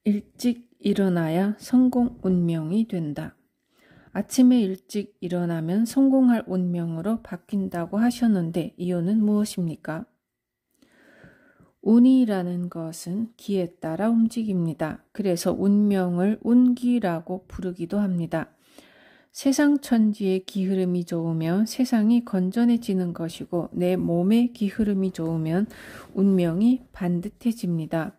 일찍 일어나야 성공 운명이 된다. 아침에 일찍 일어나면 성공할 운명으로 바뀐다고 하셨는데 이유는 무엇입니까? 운이라는 것은 기에 따라 움직입니다. 그래서 운명을 운기라고 부르기도 합니다. 세상 천지의 기흐름이 좋으면 세상이 건전해지는 것이고 내 몸의 기흐름이 좋으면 운명이 반듯해집니다.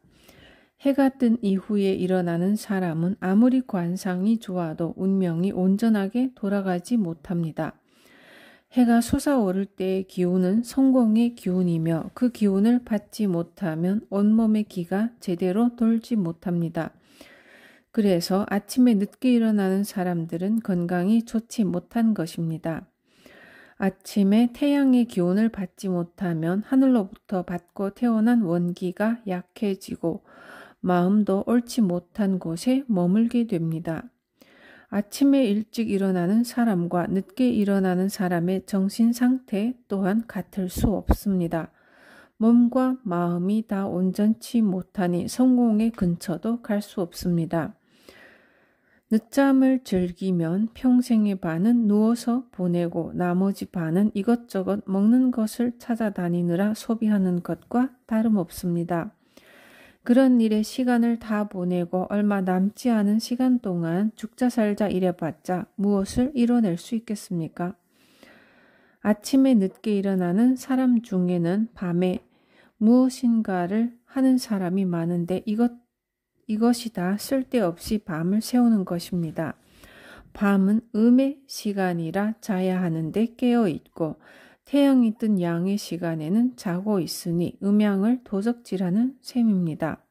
해가 뜬 이후에 일어나는 사람은 아무리 관상이 좋아도 운명이 온전하게 돌아가지 못합니다. 해가 솟아오를 때의 기운은 성공의 기운이며 그 기운을 받지 못하면 온몸의 기가 제대로 돌지 못합니다. 그래서 아침에 늦게 일어나는 사람들은 건강이 좋지 못한 것입니다. 아침에 태양의 기운을 받지 못하면 하늘로부터 받고 태어난 원기가 약해지고 마음도 옳지 못한 곳에 머물게 됩니다. 아침에 일찍 일어나는 사람과 늦게 일어나는 사람의 정신 상태 또한 같을 수 없습니다. 몸과 마음이 다 온전치 못하니 성공의 근처도 갈 수 없습니다. 늦잠을 즐기면 평생의 반은 누워서 보내고 나머지 반은 이것저것 먹는 것을 찾아다니느라 소비하는 것과 다름없습니다. 그런 일에 시간을 다 보내고 얼마 남지 않은 시간 동안 죽자 살자 일해봤자 무엇을 이뤄낼 수 있겠습니까? 아침에 늦게 일어나는 사람 중에는 밤에 무엇인가를 하는 사람이 많은데 이것이 다 쓸데없이 밤을 새우는 것입니다. 밤은 음의 시간이라 자야 하는데 깨어있고 태양이 뜬 양의 시간에는 자고 있으니 음양을 도적질하는 셈입니다.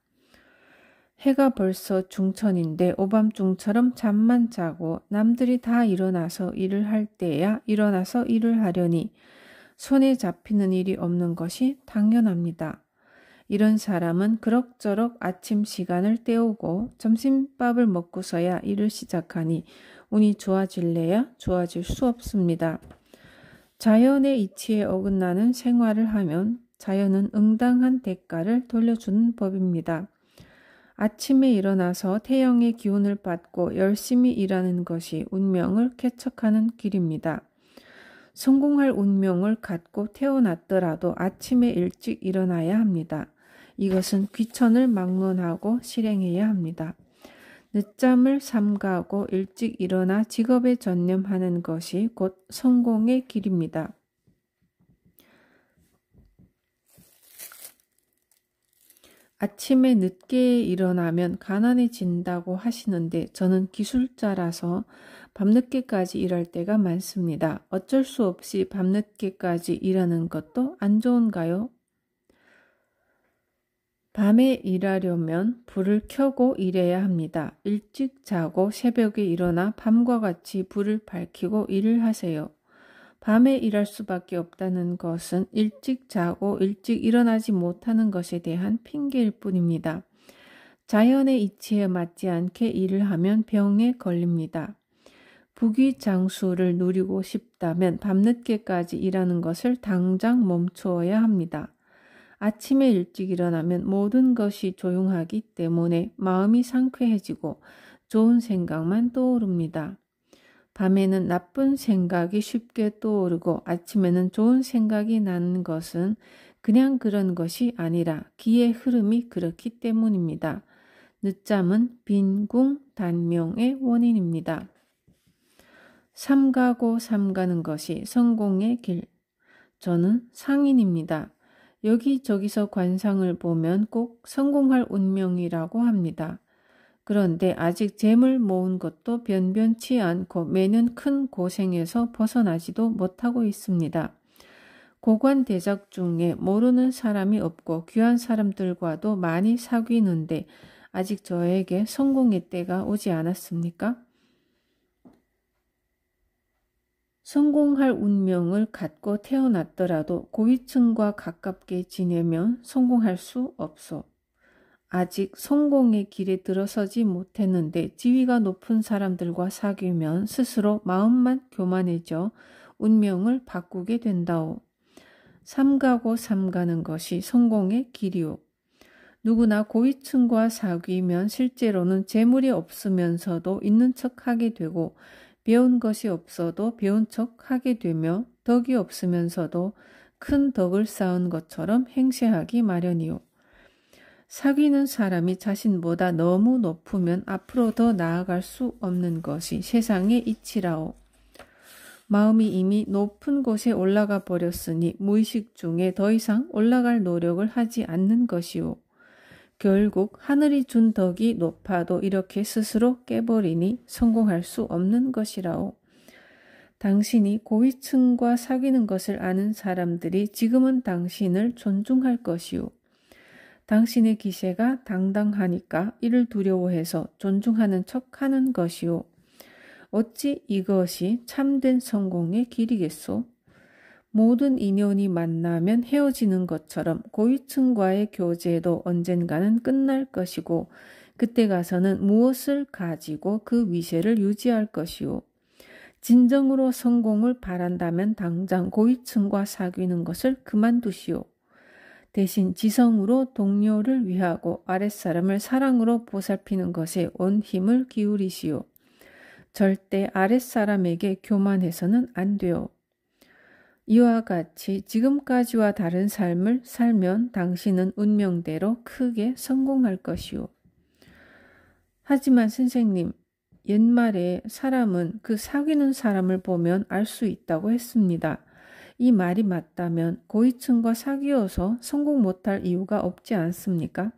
해가 벌써 중천인데 오밤중처럼 잠만 자고 남들이 다 일어나서 일을 할 때야 일어나서 일을 하려니 손에 잡히는 일이 없는 것이 당연합니다. 이런 사람은 그럭저럭 아침 시간을 때우고 점심밥을 먹고서야 일을 시작하니 운이 좋아질래야 좋아질 수 없습니다. 자연의 이치에 어긋나는 생활을 하면 자연은 응당한 대가를 돌려주는 법입니다. 아침에 일어나서 태양의 기운을 받고 열심히 일하는 것이 운명을 쾌척하는 길입니다. 성공할 운명을 갖고 태어났더라도 아침에 일찍 일어나야 합니다. 이것은 귀천을 막론하고 실행해야 합니다. 늦잠을 삼가고 일찍 일어나 직업에 전념하는 것이 곧 성공의 길입니다. 아침에 늦게 일어나면 가난해진다고 하시는데 저는 기술자라서 밤늦게까지 일할 때가 많습니다. 어쩔 수 없이 밤늦게까지 일하는 것도 안 좋은가요? 밤에 일하려면 불을 켜고 일해야 합니다. 일찍 자고 새벽에 일어나 밤과 같이 불을 밝히고 일을 하세요. 밤에 일할 수밖에 없다는 것은 일찍 자고 일찍 일어나지 못하는 것에 대한 핑계일 뿐입니다. 자연의 이치에 맞지 않게 일을 하면 병에 걸립니다. 부귀장수를 누리고 싶다면 밤늦게까지 일하는 것을 당장 멈추어야 합니다. 아침에 일찍 일어나면 모든 것이 조용하기 때문에 마음이 상쾌해지고 좋은 생각만 떠오릅니다. 밤에는 나쁜 생각이 쉽게 떠오르고 아침에는 좋은 생각이 나는 것은 그냥 그런 것이 아니라 기의 흐름이 그렇기 때문입니다. 늦잠은 빈궁단명의 원인입니다. 삼가고 삼가는 것이 성공의 길. 저는 상인입니다. 여기저기서 관상을 보면 꼭 성공할 운명이라고 합니다. 그런데 아직 재물 모은 것도 변변치 않고 매년 큰 고생에서 벗어나지도 못하고 있습니다. 고관대작 중에 모르는 사람이 없고 귀한 사람들과도 많이 사귀는데 아직 저에게 성공의 때가 오지 않았습니까? 성공할 운명을 갖고 태어났더라도 고위층과 가깝게 지내면 성공할 수 없어. 아직 성공의 길에 들어서지 못했는데 지위가 높은 사람들과 사귀면 스스로 마음만 교만해져 운명을 바꾸게 된다오. 삼가고 삼가는 것이 성공의 길이오. 누구나 고위층과 사귀면 실제로는 재물이 없으면서도 있는 척하게 되고 배운 것이 없어도 배운 척하게 되며 덕이 없으면서도 큰 덕을 쌓은 것처럼 행세하기 마련이요. 사귀는 사람이 자신보다 너무 높으면 앞으로 더 나아갈 수 없는 것이 세상의 이치라오. 마음이 이미 높은 곳에 올라가 버렸으니 무의식 중에 더 이상 올라갈 노력을 하지 않는 것이오. 결국 하늘이 준 덕이 높아도 이렇게 스스로 깨버리니 성공할 수 없는 것이라오. 당신이 고위층과 사귀는 것을 아는 사람들이 지금은 당신을 존중할 것이오. 당신의 기세가 당당하니까 이를 두려워해서 존중하는 척하는 것이오. 어찌 이것이 참된 성공의 길이겠소? 모든 인연이 만나면 헤어지는 것처럼 고위층과의 교제도 언젠가는 끝날 것이고 그때 가서는 무엇을 가지고 그 위세를 유지할 것이오. 진정으로 성공을 바란다면 당장 고위층과 사귀는 것을 그만두시오. 대신 지성으로 동료를 위하고 아랫사람을 사랑으로 보살피는 것에 온 힘을 기울이시오. 절대 아랫사람에게 교만해서는 안 돼요. 이와 같이 지금까지와 다른 삶을 살면 당신은 운명대로 크게 성공할 것이오. 하지만 선생님, 옛말에 사람은 그 사귀는 사람을 보면 알 수 있다고 했습니다. 이 말이 맞다면 고위층과 사귀어서 성공 못할 이유가 없지 않습니까?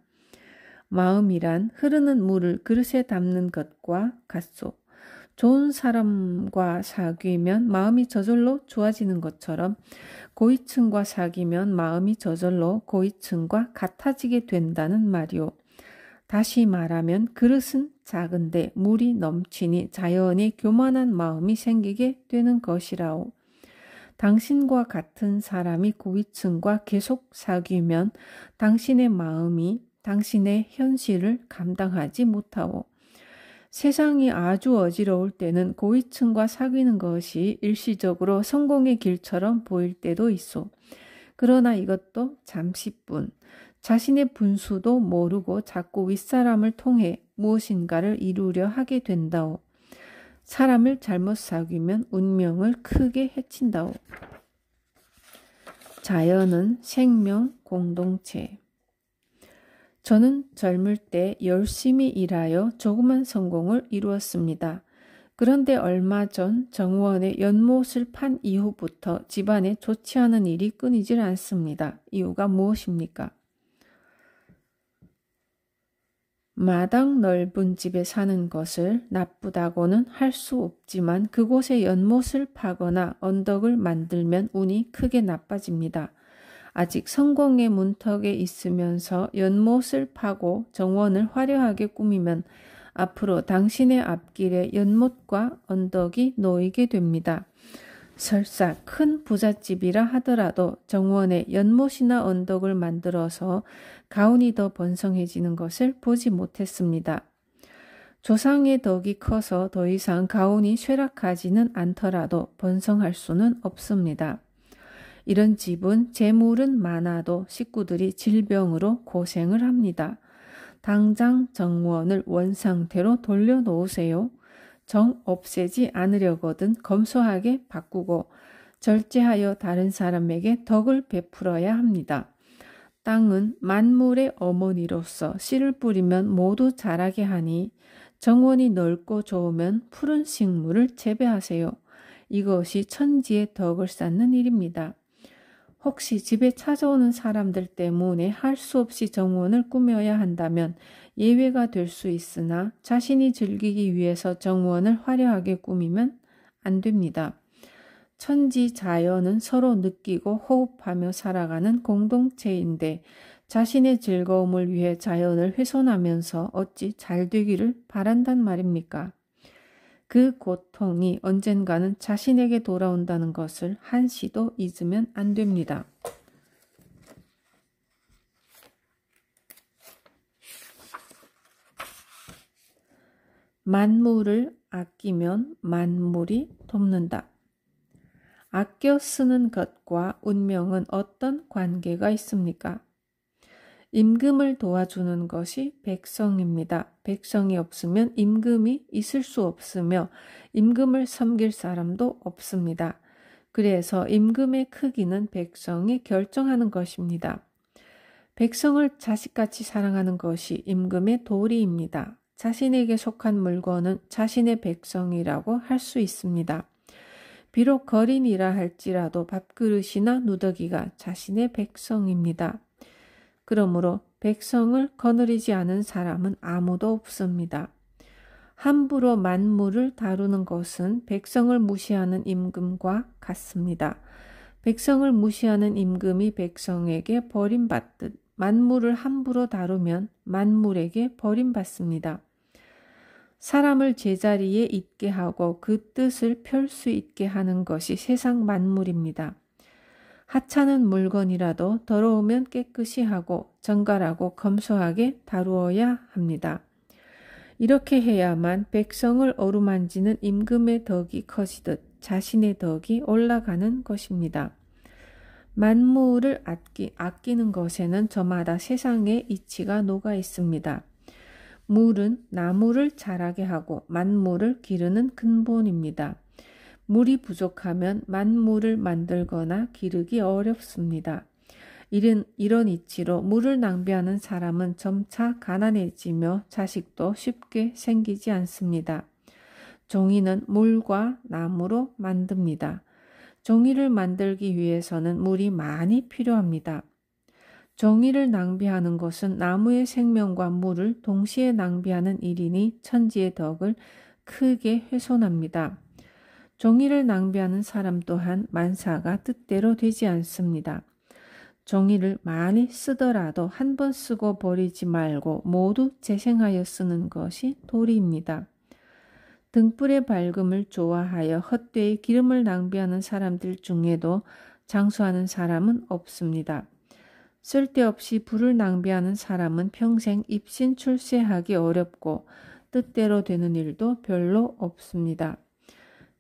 마음이란 흐르는 물을 그릇에 담는 것과 같소. 좋은 사람과 사귀면 마음이 저절로 좋아지는 것처럼 고위층과 사귀면 마음이 저절로 고위층과 같아지게 된다는 말이오. 다시 말하면 그릇은 작은데 물이 넘치니 자연히 교만한 마음이 생기게 되는 것이라오. 당신과 같은 사람이 고위층과 계속 사귀면 당신의 마음이 당신의 현실을 감당하지 못하오. 세상이 아주 어지러울 때는 고위층과 사귀는 것이 일시적으로 성공의 길처럼 보일 때도 있어. 그러나 이것도 잠시뿐. 자신의 분수도 모르고 자꾸 윗사람을 통해 무엇인가를 이루려 하게 된다오. 사람을 잘못 사귀면 운명을 크게 해친다오. 자연은 생명 공동체. 저는 젊을 때 열심히 일하여 조그만 성공을 이루었습니다. 그런데 얼마 전 정원에 연못을 판 이후부터 집안에 좋지 않은 일이 끊이질 않습니다. 이유가 무엇입니까? 마당 넓은 집에 사는 것을 나쁘다고는 할 수 없지만 그곳에 연못을 파거나 언덕을 만들면 운이 크게 나빠집니다. 아직 성공의 문턱에 있으면서 연못을 파고 정원을 화려하게 꾸미면 앞으로 당신의 앞길에 연못과 언덕이 놓이게 됩니다. 설사 큰 부잣집이라 하더라도 정원에 연못이나 언덕을 만들어서 가운이 더 번성해지는 것을 보지 못했습니다. 조상의 덕이 커서 더 이상 가운이 쇠락하지는 않더라도 번성할 수는 없습니다. 이런 집은 재물은 많아도 식구들이 질병으로 고생을 합니다. 당장 정원을 원상태로 돌려놓으세요. 정 없애지 않으려거든 검소하게 바꾸고 절제하여 다른 사람에게 덕을 베풀어야 합니다. 땅은 만물의 어머니로서 씨를 뿌리면 모두 자라게 하니 정원이 넓고 좋으면 푸른 식물을 재배하세요. 이것이 천지의 덕을 쌓는 일입니다. 혹시 집에 찾아오는 사람들 때문에 할 수 없이 정원을 꾸며야 한다면 예외가 될 수 있으나 자신이 즐기기 위해서 정원을 화려하게 꾸미면 안 됩니다. 천지 자연은 서로 느끼고 호흡하며 살아가는 공동체인데 자신의 즐거움을 위해 자연을 훼손하면서 어찌 잘 되기를 바란단 말입니까? 그 고통이 언젠가는 자신에게 돌아온다는 것을 한시도 잊으면 안 됩니다. 만물을 아끼면 만물이 돕는다. 아껴 쓰는 것과 운명은 어떤 관계가 있습니까? 임금을 도와주는 것이 백성입니다. 백성이 없으면 임금이 있을 수 없으며 임금을 섬길 사람도 없습니다. 그래서 임금의 크기는 백성이 결정하는 것입니다. 백성을 자식같이 사랑하는 것이 임금의 도리입니다. 자신에게 속한 물건은 자신의 백성이라고 할 수 있습니다. 비록 거린이라 할지라도 밥그릇이나 누더기가 자신의 백성입니다. 그러므로 백성을 거느리지 않은 사람은 아무도 없습니다. 함부로 만물을 다루는 것은 백성을 무시하는 임금과 같습니다. 백성을 무시하는 임금이 백성에게 버림받듯 만물을 함부로 다루면 만물에게 버림받습니다. 사람을 제자리에 있게 하고 그 뜻을 펼 수 있게 하는 것이 세상 만물입니다. 하찮은 물건이라도 더러우면 깨끗이 하고 정갈하고 검소하게 다루어야 합니다. 이렇게 해야만 백성을 어루만지는 임금의 덕이 커지듯 자신의 덕이 올라가는 것입니다. 만물을 아끼는 것에는 저마다 세상의 이치가 녹아 있습니다. 물은 나무를 자라게 하고 만물을 기르는 근본입니다. 물이 부족하면 만물을 만들거나 기르기 어렵습니다. 이런 이치로 물을 낭비하는 사람은 점차 가난해지며 자식도 쉽게 생기지 않습니다. 종이는 물과 나무로 만듭니다. 종이를 만들기 위해서는 물이 많이 필요합니다. 종이를 낭비하는 것은 나무의 생명과 물을 동시에 낭비하는 일이니 천지의 덕을 크게 훼손합니다. 종이를 낭비하는 사람 또한 만사가 뜻대로 되지 않습니다. 종이를 많이 쓰더라도 한 번 쓰고 버리지 말고 모두 재생하여 쓰는 것이 도리입니다. 등불의 밝음을 좋아하여 헛되이 기름을 낭비하는 사람들 중에도 장수하는 사람은 없습니다. 쓸데없이 불을 낭비하는 사람은 평생 입신 출세하기 어렵고 뜻대로 되는 일도 별로 없습니다.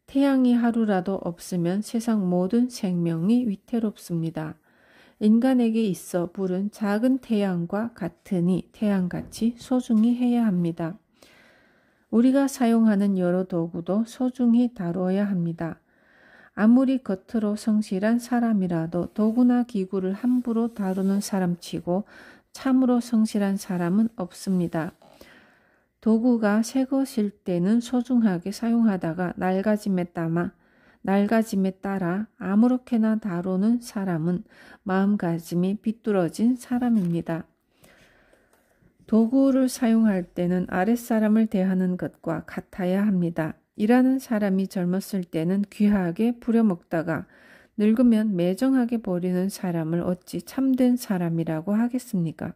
태양이 하루라도 없으면 세상 모든 생명이 위태롭습니다. 인간에게 있어 불은 작은 태양과 같으니 태양같이 소중히 해야 합니다. 우리가 사용하는 여러 도구도 소중히 다루어야 합니다. 아무리 겉으로 성실한 사람이라도 도구나 기구를 함부로 다루는 사람치고 참으로 성실한 사람은 없습니다. 도구가 새 것일 때는 소중하게 사용하다가 낡아짐에 따라 아무렇게나 다루는 사람은 마음가짐이 비뚤어진 사람입니다. 도구를 사용할 때는 아랫사람을 대하는 것과 같아야 합니다. 일하는 사람이 젊었을 때는 귀하게 부려먹다가 늙으면 매정하게 버리는 사람을 어찌 참된 사람이라고 하겠습니까?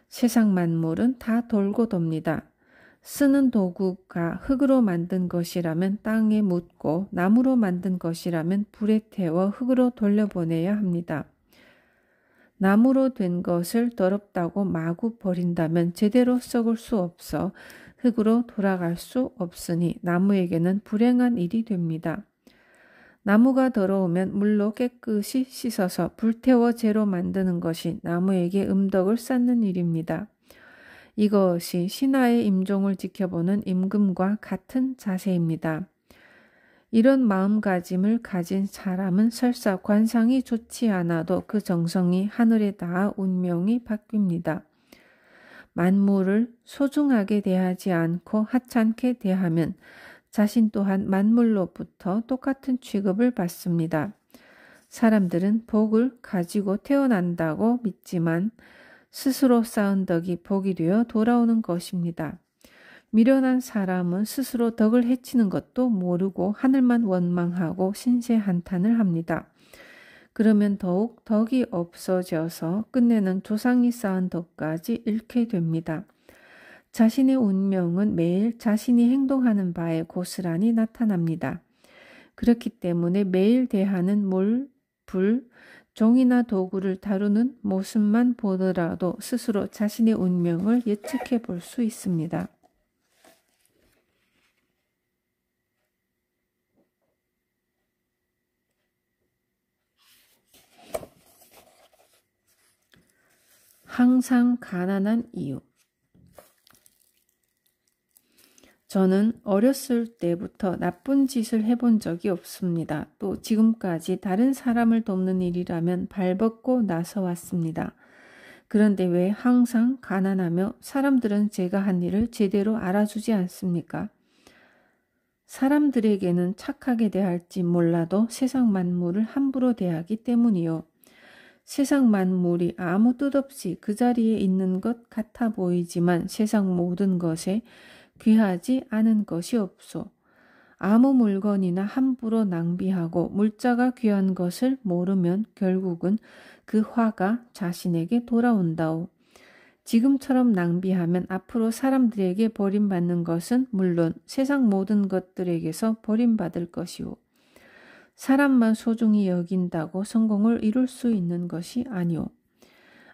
세상 만물은 다 돌고 돕니다. 쓰는 도구가 흙으로 만든 것이라면 땅에 묻고 나무로 만든 것이라면 불에 태워 흙으로 돌려보내야 합니다. 나무로 된 것을 더럽다고 마구 버린다면 제대로 썩을 수 없어 흙으로 돌아갈 수 없으니 나무에게는 불행한 일이 됩니다. 나무가 더러우면 물로 깨끗이 씻어서 불태워 재로 만드는 것이 나무에게 음덕을 쌓는 일입니다. 이것이 신하의 임종을 지켜보는 임금과 같은 자세입니다. 이런 마음가짐을 가진 사람은 설사 관상이 좋지 않아도 그 정성이 하늘에 닿아 운명이 바뀝니다. 만물을 소중하게 대하지 않고 하찮게 대하면 자신 또한 만물로부터 똑같은 취급을 받습니다. 사람들은 복을 가지고 태어난다고 믿지만 스스로 쌓은 덕이 복이 되어 돌아오는 것입니다. 미련한 사람은 스스로 덕을 해치는 것도 모르고 하늘만 원망하고 신세한탄을 합니다. 그러면 더욱 덕이 없어져서 끝내는 조상이 쌓은 덕까지 잃게 됩니다. 자신의 운명은 매일 자신이 행동하는 바에 고스란히 나타납니다. 그렇기 때문에 매일 대하는 물, 불, 종이나 도구를 다루는 모습만 보더라도 스스로 자신의 운명을 예측해 볼 수 있습니다. 항상 가난한 이유. 저는 어렸을 때부터 나쁜 짓을 해본 적이 없습니다. 또 지금까지 다른 사람을 돕는 일이라면 발벗고 나서 왔습니다. 그런데 왜 항상 가난하며 사람들은 제가 한 일을 제대로 알아주지 않습니까? 사람들에게는 착하게 대할지 몰라도 세상 만물을 함부로 대하기 때문이요. 세상 만물이 아무 뜻 없이 그 자리에 있는 것 같아 보이지만 세상 모든 것에 귀하지 않은 것이 없소. 아무 물건이나 함부로 낭비하고 물자가 귀한 것을 모르면 결국은 그 화가 자신에게 돌아온다오. 지금처럼 낭비하면 앞으로 사람들에게 버림받는 것은 물론 세상 모든 것들에게서 버림받을 것이오. 사람만 소중히 여긴다고 성공을 이룰 수 있는 것이 아니오.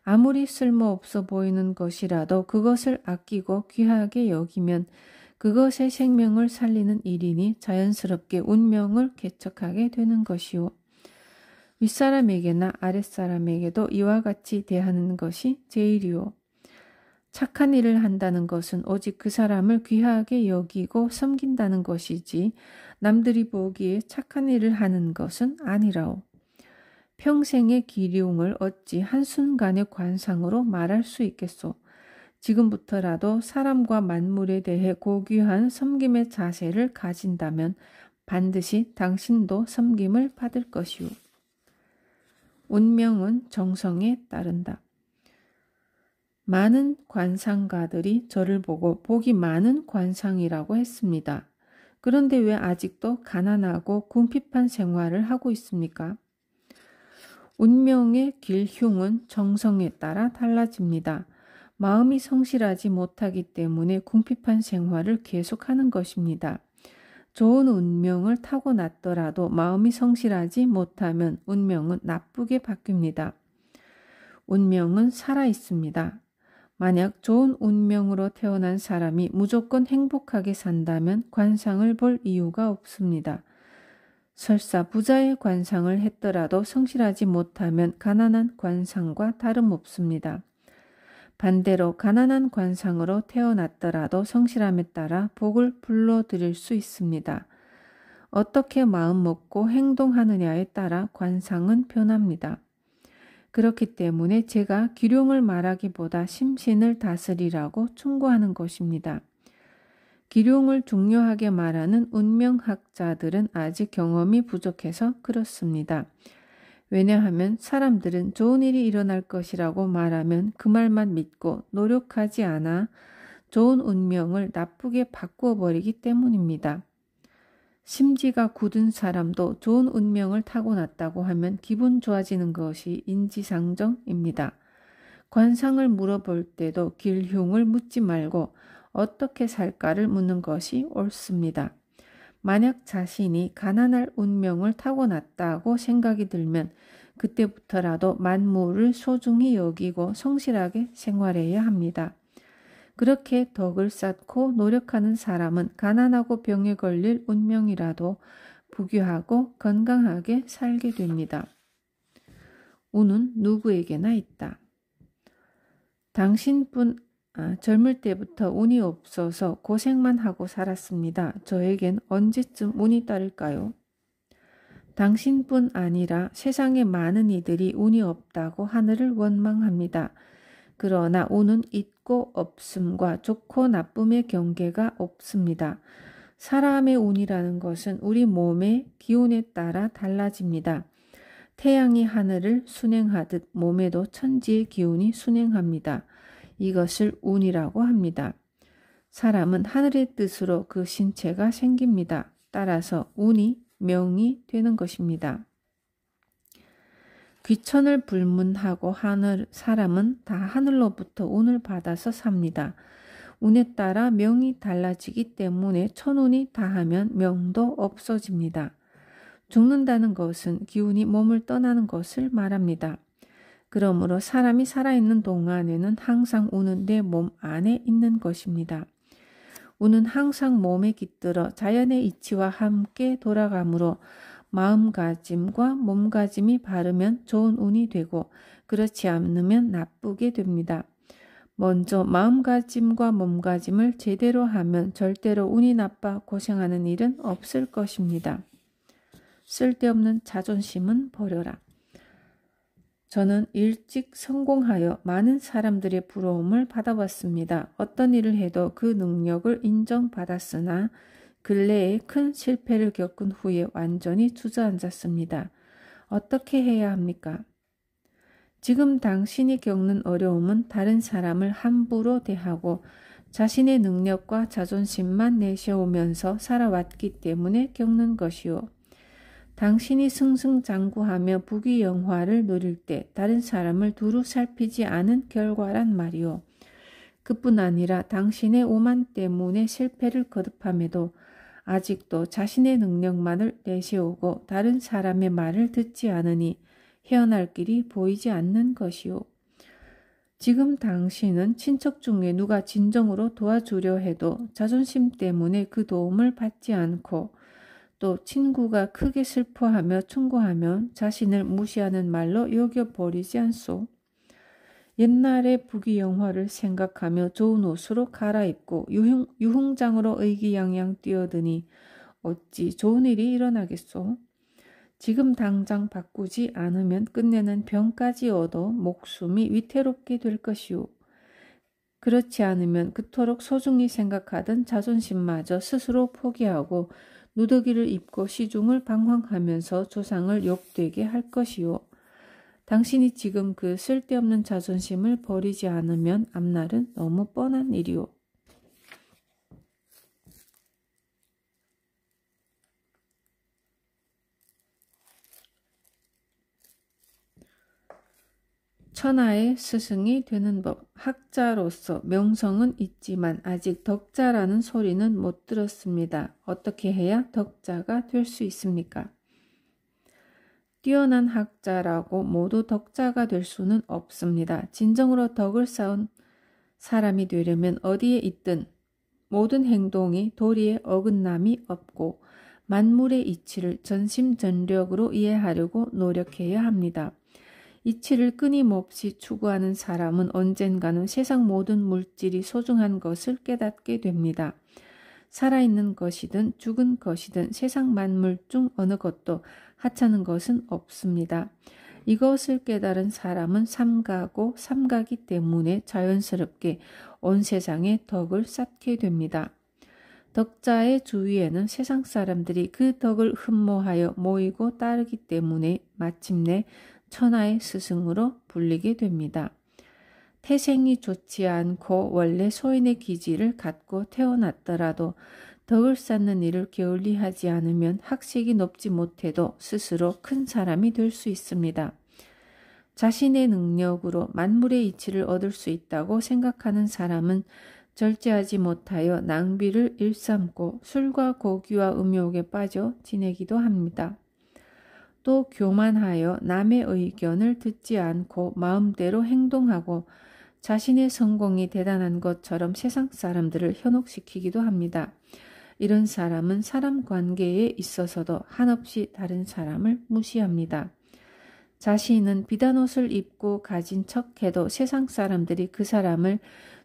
아무리 쓸모없어 보이는 것이라도 그것을 아끼고 귀하게 여기면 그것의 생명을 살리는 일이니 자연스럽게 운명을 개척하게 되는 것이오. 윗사람에게나 아랫사람에게도 이와 같이 대하는 것이 제일이오. 착한 일을 한다는 것은 오직 그 사람을 귀하게 여기고 섬긴다는 것이지 남들이 보기에 착한 일을 하는 것은 아니라오. 평생의 기륭을 어찌 한순간의 관상으로 말할 수 있겠소. 지금부터라도 사람과 만물에 대해 고귀한 섬김의 자세를 가진다면 반드시 당신도 섬김을 받을 것이오. 운명은 정성에 따른다. 많은 관상가들이 저를 보고 복이 많은 관상이라고 했습니다. 그런데 왜 아직도 가난하고 궁핍한 생활을 하고 있습니까? 운명의 길흉은 정성에 따라 달라집니다. 마음이 성실하지 못하기 때문에 궁핍한 생활을 계속하는 것입니다. 좋은 운명을 타고났더라도 마음이 성실하지 못하면 운명은 나쁘게 바뀝니다. 운명은 살아있습니다. 만약 좋은 운명으로 태어난 사람이 무조건 행복하게 산다면 관상을 볼 이유가 없습니다. 설사 부자의 관상을 했더라도 성실하지 못하면 가난한 관상과 다름없습니다. 반대로 가난한 관상으로 태어났더라도 성실함에 따라 복을 불러들일 수 있습니다. 어떻게 마음 먹고 행동하느냐에 따라 관상은 변합니다. 그렇기 때문에 제가 기륭을 말하기보다 심신을 다스리라고 충고하는 것입니다. 기륭을 중요하게 말하는 운명학자들은 아직 경험이 부족해서 그렇습니다. 왜냐하면 사람들은 좋은 일이 일어날 것이라고 말하면 그 말만 믿고 노력하지 않아 좋은 운명을 나쁘게 바꾸어 버리기 때문입니다. 심지가 굳은 사람도 좋은 운명을 타고났다고 하면 기분 좋아지는 것이 인지상정입니다. 관상을 물어볼 때도 길흉을 묻지 말고 어떻게 살까를 묻는 것이 옳습니다. 만약 자신이 가난할 운명을 타고났다고 생각이 들면 그때부터라도 만물을 소중히 여기고 성실하게 생활해야 합니다. 그렇게 덕을 쌓고 노력하는 사람은 가난하고 병에 걸릴 운명이라도 부귀하고 건강하게 살게 됩니다. 운은 누구에게나 있다. 당신뿐 젊을 때부터 운이 없어서 고생만 하고 살았습니다. 저에겐 언제쯤 운이 따를까요? 당신뿐 아니라 세상의 많은 이들이 운이 없다고 하늘을 원망합니다. 그러나 운은 있고 없음과 좋고 나쁨의 경계가 없습니다. 사람의 운이라는 것은 우리 몸의 기운에 따라 달라집니다. 태양이 하늘을 순행하듯 몸에도 천지의 기운이 순행합니다. 이것을 운이라고 합니다. 사람은 하늘의 뜻으로 그 신체가 생깁니다. 따라서 운이 명이 되는 것입니다. 귀천을 불문하고 사람은 다 하늘로부터 운을 받아서 삽니다. 운에 따라 명이 달라지기 때문에 천운이 다하면 명도 없어집니다. 죽는다는 것은 기운이 몸을 떠나는 것을 말합니다. 그러므로 사람이 살아있는 동안에는 항상 운은 내 몸 안에 있는 것입니다. 운은 항상 몸에 깃들어 자연의 이치와 함께 돌아가므로 마음가짐과 몸가짐이 바르면 좋은 운이 되고 그렇지 않으면 나쁘게 됩니다. 먼저 마음가짐과 몸가짐을 제대로 하면 절대로 운이 나빠 고생하는 일은 없을 것입니다. 쓸데없는 자존심은 버려라. 저는 일찍 성공하여 많은 사람들의 부러움을 받아왔습니다. 어떤 일을 해도 그 능력을 인정받았으나 근래에 큰 실패를 겪은 후에 완전히 주저앉았습니다. 어떻게 해야 합니까? 지금 당신이 겪는 어려움은 다른 사람을 함부로 대하고 자신의 능력과 자존심만 내세우면서 살아왔기 때문에 겪는 것이요. 당신이 승승장구하며 부귀영화를 누릴 때 다른 사람을 두루 살피지 않은 결과란 말이요. 그뿐 아니라 당신의 오만 때문에 실패를 거듭함에도 아직도 자신의 능력만을 내세우고 다른 사람의 말을 듣지 않으니 헤어날 길이 보이지 않는 것이요. 지금 당신은 친척 중에 누가 진정으로 도와주려 해도 자존심 때문에 그 도움을 받지 않고 또 친구가 크게 슬퍼하며 충고하면 자신을 무시하는 말로 여겨버리지 않소. 옛날의 부귀영화를 생각하며 좋은 옷으로 갈아입고 유흥장으로 의기양양 뛰어드니 어찌 좋은 일이 일어나겠소? 지금 당장 바꾸지 않으면 끝내는 병까지 얻어 목숨이 위태롭게 될 것이오. 그렇지 않으면 그토록 소중히 생각하던 자존심마저 스스로 포기하고 누더기를 입고 시중을 방황하면서 조상을 욕되게 할 것이오. 당신이 지금 그 쓸데없는 자존심을 버리지 않으면 앞날은 너무 뻔한 일이오. 천하의 스승이 되는 법. 학자로서 명성은 있지만 아직 덕자라는 소리는 못 들었습니다. 어떻게 해야 덕자가 될 수 있습니까? 뛰어난 학자라고 모두 덕자가 될 수는 없습니다. 진정으로 덕을 쌓은 사람이 되려면 어디에 있든 모든 행동이 도리에 어긋남이 없고 만물의 이치를 전심전력으로 이해하려고 노력해야 합니다. 이치를 끊임없이 추구하는 사람은 언젠가는 세상 모든 물질이 소중한 것을 깨닫게 됩니다. 살아있는 것이든 죽은 것이든 세상 만물 중 어느 것도 하찮은 것은 없습니다. 이것을 깨달은 사람은 삼가고 삼가기 때문에 자연스럽게 온 세상에 덕을 쌓게 됩니다. 덕자의 주위에는 세상 사람들이 그 덕을 흠모하여 모이고 따르기 때문에 마침내 천하의 스승으로 불리게 됩니다. 태생이 좋지 않고 원래 소인의 기질을 갖고 태어났더라도 덕을 쌓는 일을 게을리하지 않으면 학식이 높지 못해도 스스로 큰 사람이 될 수 있습니다. 자신의 능력으로 만물의 이치를 얻을 수 있다고 생각하는 사람은 절제하지 못하여 낭비를 일삼고 술과 고기와 음욕에 빠져 지내기도 합니다. 또 교만하여 남의 의견을 듣지 않고 마음대로 행동하고 자신의 성공이 대단한 것처럼 세상 사람들을 현혹시키기도 합니다. 이런 사람은 사람 관계에 있어서도 한없이 다른 사람을 무시합니다. 자신은 비단 옷을 입고 가진 척해도 세상 사람들이 그 사람을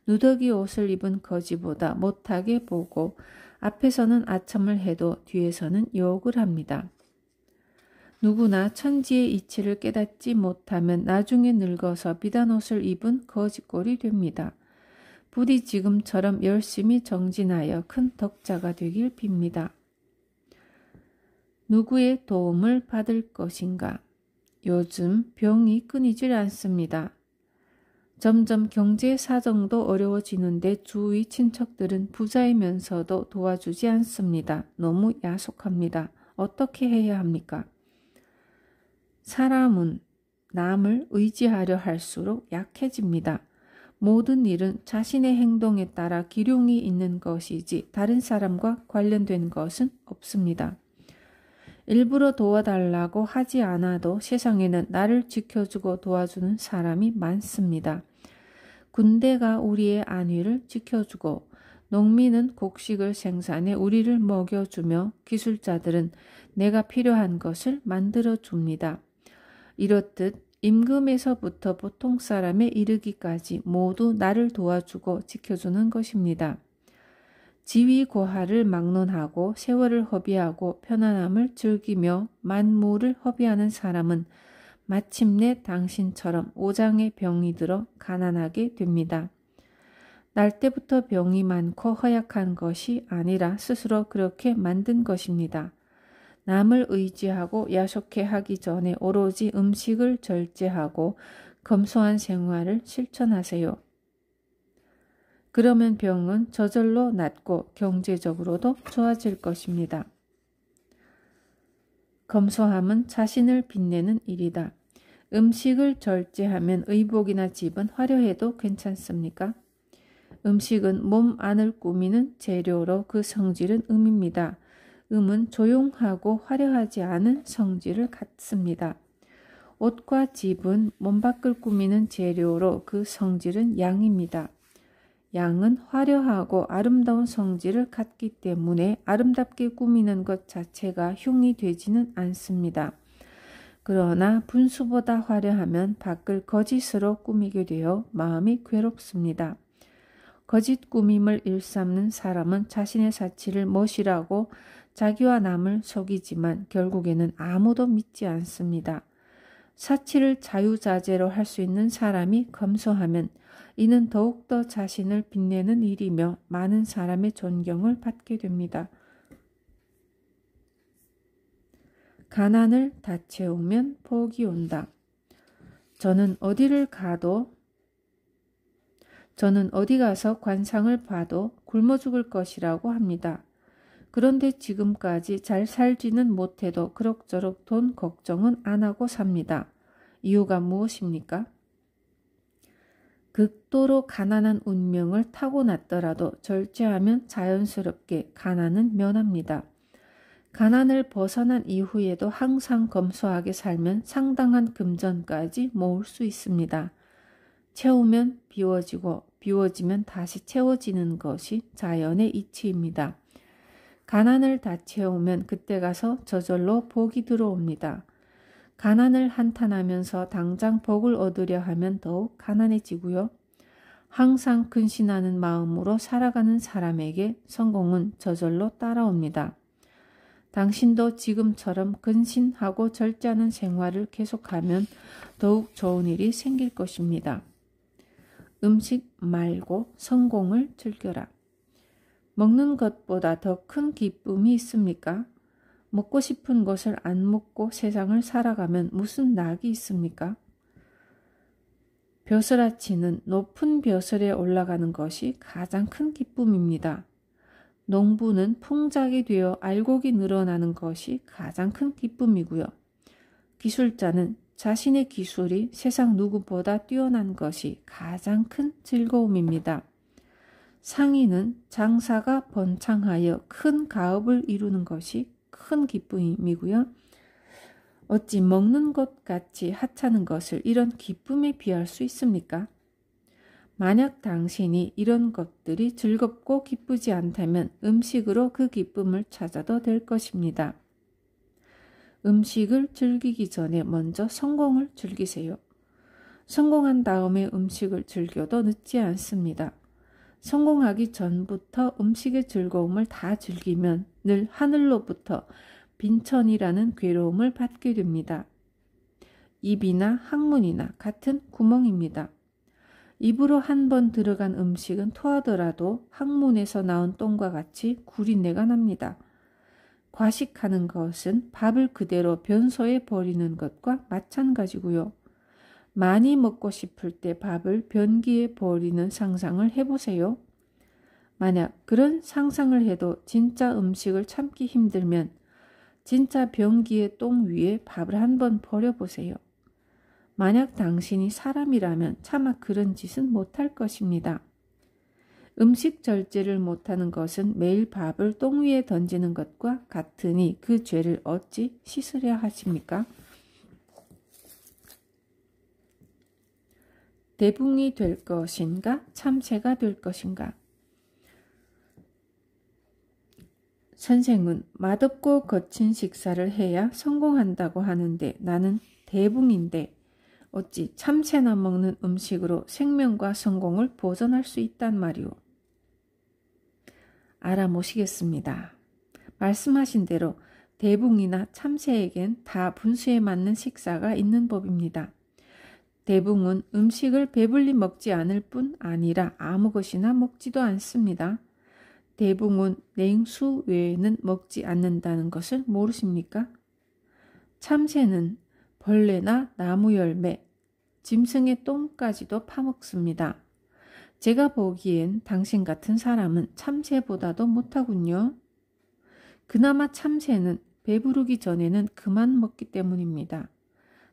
누더기 옷을 입은 거지보다 못하게 보고 앞에서는 아첨을 해도 뒤에서는 욕을 합니다. 누구나 천지의 이치를 깨닫지 못하면 나중에 늙어서 비단 옷을 입은 거지꼴이 됩니다. 부디 지금처럼 열심히 정진하여 큰 덕자가 되길 빕니다. 누구의 도움을 받을 것인가? 요즘 병이 끊이질 않습니다. 점점 경제 사정도 어려워지는데 주위 친척들은 부자이면서도 도와주지 않습니다. 너무 야속합니다. 어떻게 해야 합니까? 사람은 남을 의지하려 할수록 약해집니다. 모든 일은 자신의 행동에 따라 기룡이 있는 것이지 다른 사람과 관련된 것은 없습니다. 일부러 도와달라고 하지 않아도 세상에는 나를 지켜주고 도와주는 사람이 많습니다. 군대가 우리의 안위를 지켜주고 농민은 곡식을 생산해 우리를 먹여주며 기술자들은 내가 필요한 것을 만들어줍니다. 이렇듯 임금에서부터 보통 사람에 이르기까지 모두 나를 도와주고 지켜주는 것입니다. 지위 고하를 막론하고 세월을 허비하고 편안함을 즐기며 만무를 허비하는 사람은 마침내 당신처럼 오장에 병이 들어 가난하게 됩니다. 날 때부터 병이 많고 허약한 것이 아니라 스스로 그렇게 만든 것입니다. 남을 의지하고 야속해 하기 전에 오로지 음식을 절제하고 검소한 생활을 실천하세요. 그러면 병은 저절로 낫고 경제적으로도 좋아질 것입니다. 검소함은 자신을 빛내는 일이다. 음식을 절제하면 의복이나 집은 화려해도 괜찮습니까? 음식은 몸 안을 꾸미는 재료로 그 성질은 음입니다. 음은 조용하고 화려하지 않은 성질을 갖습니다. 옷과 집은 몸 밖을 꾸미는 재료로 그 성질은 양입니다. 양은 화려하고 아름다운 성질을 갖기 때문에 아름답게 꾸미는 것 자체가 흉이 되지는 않습니다. 그러나 분수보다 화려하면 밖을 거짓으로 꾸미게 되어 마음이 괴롭습니다. 거짓 꾸밈을 일삼는 사람은 자신의 사치를 멋이라고 자기와 남을 속이지만 결국에는 아무도 믿지 않습니다. 사치를 자유자재로 할 수 있는 사람이 검소하면 이는 더욱더 자신을 빛내는 일이며 많은 사람의 존경을 받게 됩니다. 가난을 다 채우면 복이 온다. 저는 어디 가서 관상을 봐도 굶어 죽을 것이라고 합니다. 그런데 지금까지 잘 살지는 못해도 그럭저럭 돈 걱정은 안 하고 삽니다. 이유가 무엇입니까? 극도로 가난한 운명을 타고났더라도 절제하면 자연스럽게 가난은 면합니다. 가난을 벗어난 이후에도 항상 검소하게 살면 상당한 금전까지 모을 수 있습니다. 채우면 비워지고 비워지면 다시 채워지는 것이 자연의 이치입니다. 가난을 다 채우면 그때 가서 저절로 복이 들어옵니다. 가난을 한탄하면서 당장 복을 얻으려 하면 더욱 가난해지고요. 항상 근신하는 마음으로 살아가는 사람에게 성공은 저절로 따라옵니다. 당신도 지금처럼 근신하고 절제하는 생활을 계속하면 더욱 좋은 일이 생길 것입니다. 음식 말고 성공을 즐겨라. 먹는 것보다 더 큰 기쁨이 있습니까? 먹고 싶은 것을 안 먹고 세상을 살아가면 무슨 낙이 있습니까? 벼슬아치는 높은 벼슬에 올라가는 것이 가장 큰 기쁨입니다. 농부는 풍작이 되어 알곡이 늘어나는 것이 가장 큰 기쁨이고요. 기술자는 자신의 기술이 세상 누구보다 뛰어난 것이 가장 큰 즐거움입니다. 상인은 장사가 번창하여 큰 가업을 이루는 것이 큰 기쁨이고요. 어찌 먹는 것 같이 하찮은 것을 이런 기쁨에 비할 수 있습니까? 만약 당신이 이런 것들이 즐겁고 기쁘지 않다면 음식으로 그 기쁨을 찾아도 될 것입니다. 음식을 즐기기 전에 먼저 성공을 즐기세요. 성공한 다음에 음식을 즐겨도 늦지 않습니다. 성공하기 전부터 음식의 즐거움을 다 즐기면 늘 하늘로부터 빈천이라는 괴로움을 받게 됩니다. 입이나 항문이나 같은 구멍입니다. 입으로 한 번 들어간 음식은 토하더라도 항문에서 나온 똥과 같이 구린내가 납니다. 과식하는 것은 밥을 그대로 변소에 버리는 것과 마찬가지고요. 많이 먹고 싶을 때 밥을 변기에 버리는 상상을 해보세요. 만약 그런 상상을 해도 진짜 음식을 참기 힘들면 진짜 변기의 똥 위에 밥을 한번 버려보세요. 만약 당신이 사람이라면 차마 그런 짓은 못할 것입니다. 음식 절제를 못하는 것은 매일 밥을 똥 위에 던지는 것과 같으니 그 죄를 어찌 씻으려 하십니까? 대붕이 될 것인가? 참새가 될 것인가? 선생은 맛없고 거친 식사를 해야 성공한다고 하는데 나는 대붕인데 어찌 참새나 먹는 음식으로 생명과 성공을 보존할 수 있단 말이오. 알아모시겠습니다. 말씀하신 대로 대붕이나 참새에겐 다 분수에 맞는 식사가 있는 법입니다. 대붕은 음식을 배불리 먹지 않을 뿐 아니라 아무 것이나 먹지도 않습니다. 대붕은 냉수 외에는 먹지 않는다는 것을 모르십니까? 참새는 벌레나 나무 열매, 짐승의 똥까지도 파먹습니다. 제가 보기엔 당신 같은 사람은 참새보다도 못하군요. 그나마 참새는 배부르기 전에는 그만 먹기 때문입니다.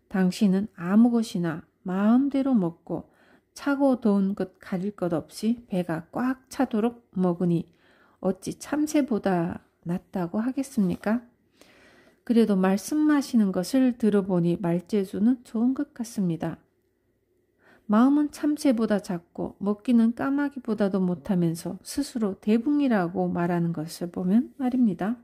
당신은 아무 것이나 마음대로 먹고 차고 더운 것 가릴 것 없이 배가 꽉 차도록 먹으니 어찌 참새보다 낫다고 하겠습니까? 그래도 말씀하시는 것을 들어보니 말재주는 좋은 것 같습니다. 마음은 참새보다 작고 먹기는 까마귀보다도 못하면서 스스로 대붕이라고 말하는 것을 보면 말입니다.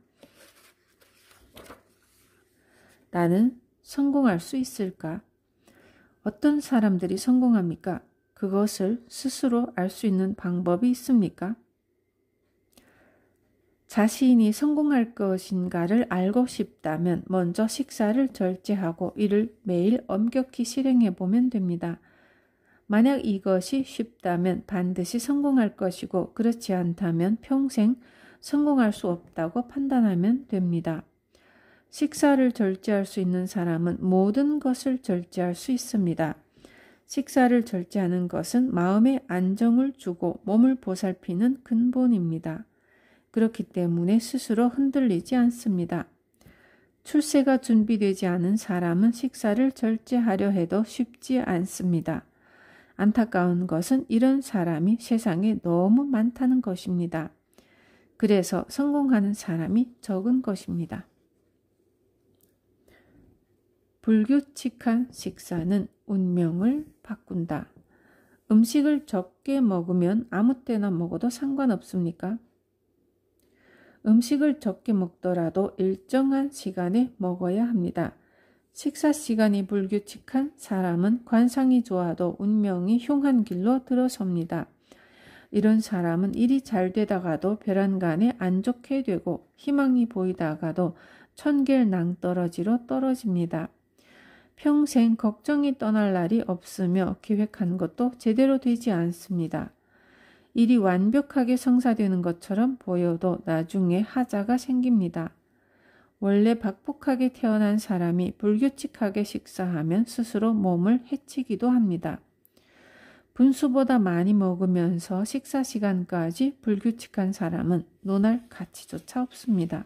나는 성공할 수 있을까? 어떤 사람들이 성공합니까? 그것을 스스로 알 수 있는 방법이 있습니까? 자신이 성공할 것인가를 알고 싶다면 먼저 식사를 절제하고 이를 매일 엄격히 실행해 보면 됩니다. 만약 이것이 쉽다면 반드시 성공할 것이고 그렇지 않다면 평생 성공할 수 없다고 판단하면 됩니다. 식사를 절제할 수 있는 사람은 모든 것을 절제할 수 있습니다. 식사를 절제하는 것은 마음에 안정을 주고 몸을 보살피는 근본입니다. 그렇기 때문에 스스로 흔들리지 않습니다. 출세가 준비되지 않은 사람은 식사를 절제하려 해도 쉽지 않습니다. 안타까운 것은 이런 사람이 세상에 너무 많다는 것입니다. 그래서 성공하는 사람이 적은 것입니다. 불규칙한 식사는 운명을 바꾼다. 음식을 적게 먹으면 아무 때나 먹어도 상관없습니까? 음식을 적게 먹더라도 일정한 시간에 먹어야 합니다. 식사 시간이 불규칙한 사람은 관상이 좋아도 운명이 흉한 길로 들어섭니다. 이런 사람은 일이 잘 되다가도 벼랑간에 안 좋게 되고 희망이 보이다가도 천길 낭떠러지로 떨어집니다. 평생 걱정이 떠날 날이 없으며 계획한 것도 제대로 되지 않습니다. 일이 완벽하게 성사되는 것처럼 보여도 나중에 하자가 생깁니다. 원래 박복하게 태어난 사람이 불규칙하게 식사하면 스스로 몸을 해치기도 합니다. 분수보다 많이 먹으면서 식사 시간까지 불규칙한 사람은 논할 가치조차 없습니다.